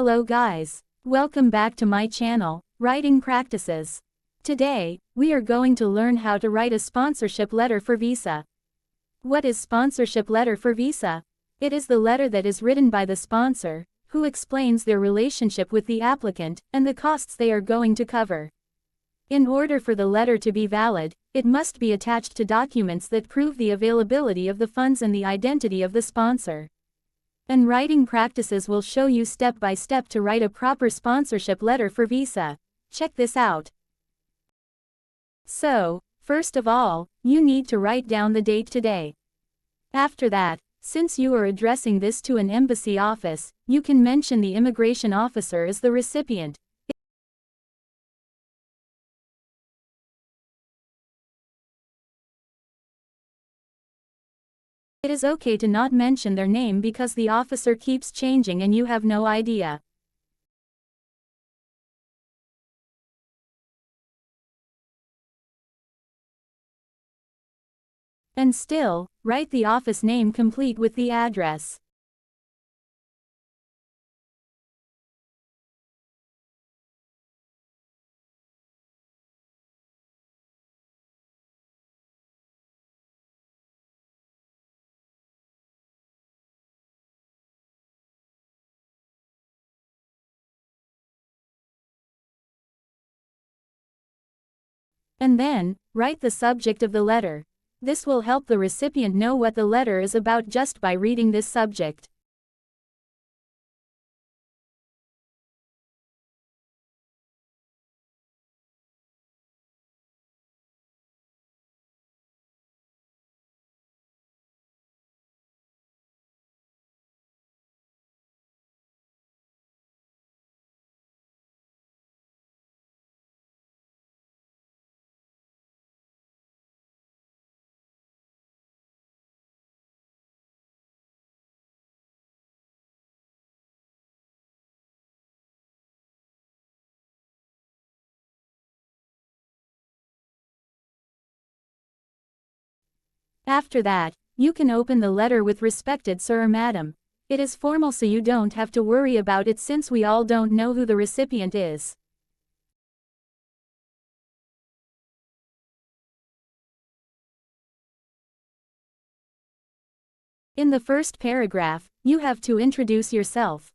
Hello guys. Welcome back to my channel, Writing Practices. Today, we are going to learn how to write a sponsorship letter for visa. What is sponsorship letter for visa? It is the letter that is written by the sponsor, who explains their relationship with the applicant, and the costs they are going to cover. In order for the letter to be valid, it must be attached to documents that prove the availability of the funds and the identity of the sponsor. And Writing Practices will show you step by step to write a proper sponsorship letter for visa. Check this out. So, first of all, you need to write down the date today. After that, since you are addressing this to an embassy office, you can mention the immigration officer as the recipient. It is okay to not mention their name because the officer keeps changing and you have no idea. And still, write the office name complete with the address. And then, write the subject of the letter. This will help the recipient know what the letter is about just by reading this subject. After that, you can open the letter with "Respected Sir or Madam." It is formal so you don't have to worry about it since we all don't know who the recipient is. In the first paragraph, you have to introduce yourself.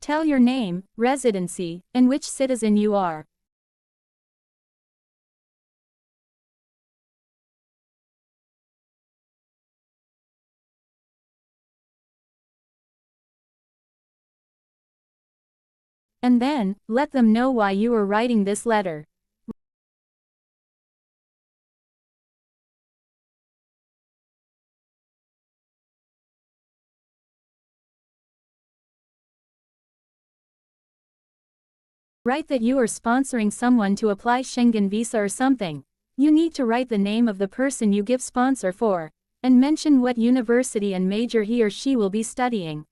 Tell your name, residency, and which citizen you are. And then, let them know why you are writing this letter. Write that you are sponsoring someone to apply Schengen visa or something. You need to write the name of the person you give sponsor for, and mention what university and major he or she will be studying.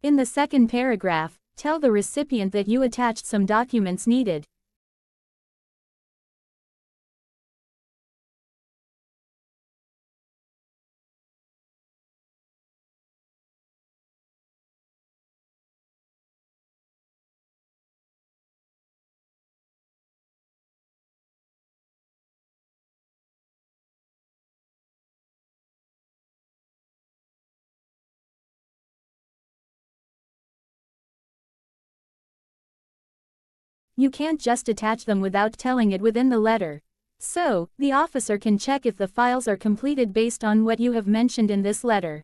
In the second paragraph, Tell the recipient that you attached some documents needed. You can't just attach them without telling it within the letter. So, the officer can check if the files are completed based on what you have mentioned in this letter.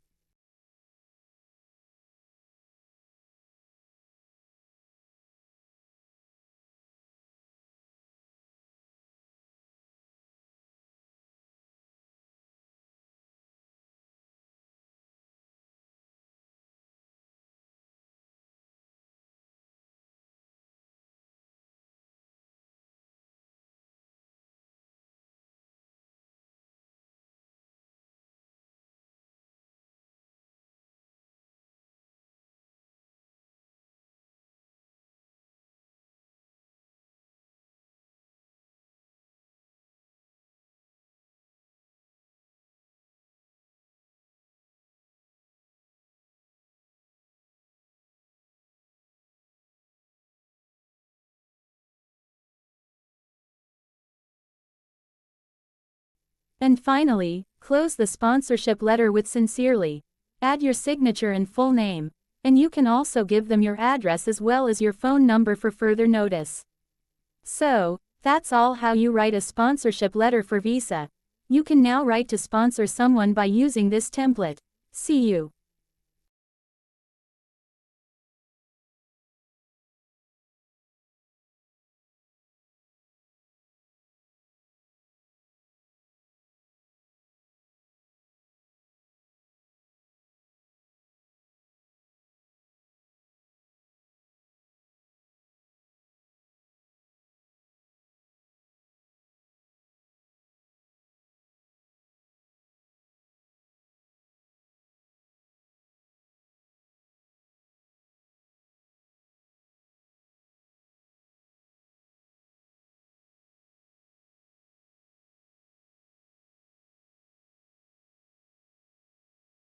And finally, close the sponsorship letter with "Sincerely." Add your signature and full name, and you can also give them your address as well as your phone number for further notice. So, that's all how you write a sponsorship letter for Visa. You can now write to sponsor someone by using this template. See you.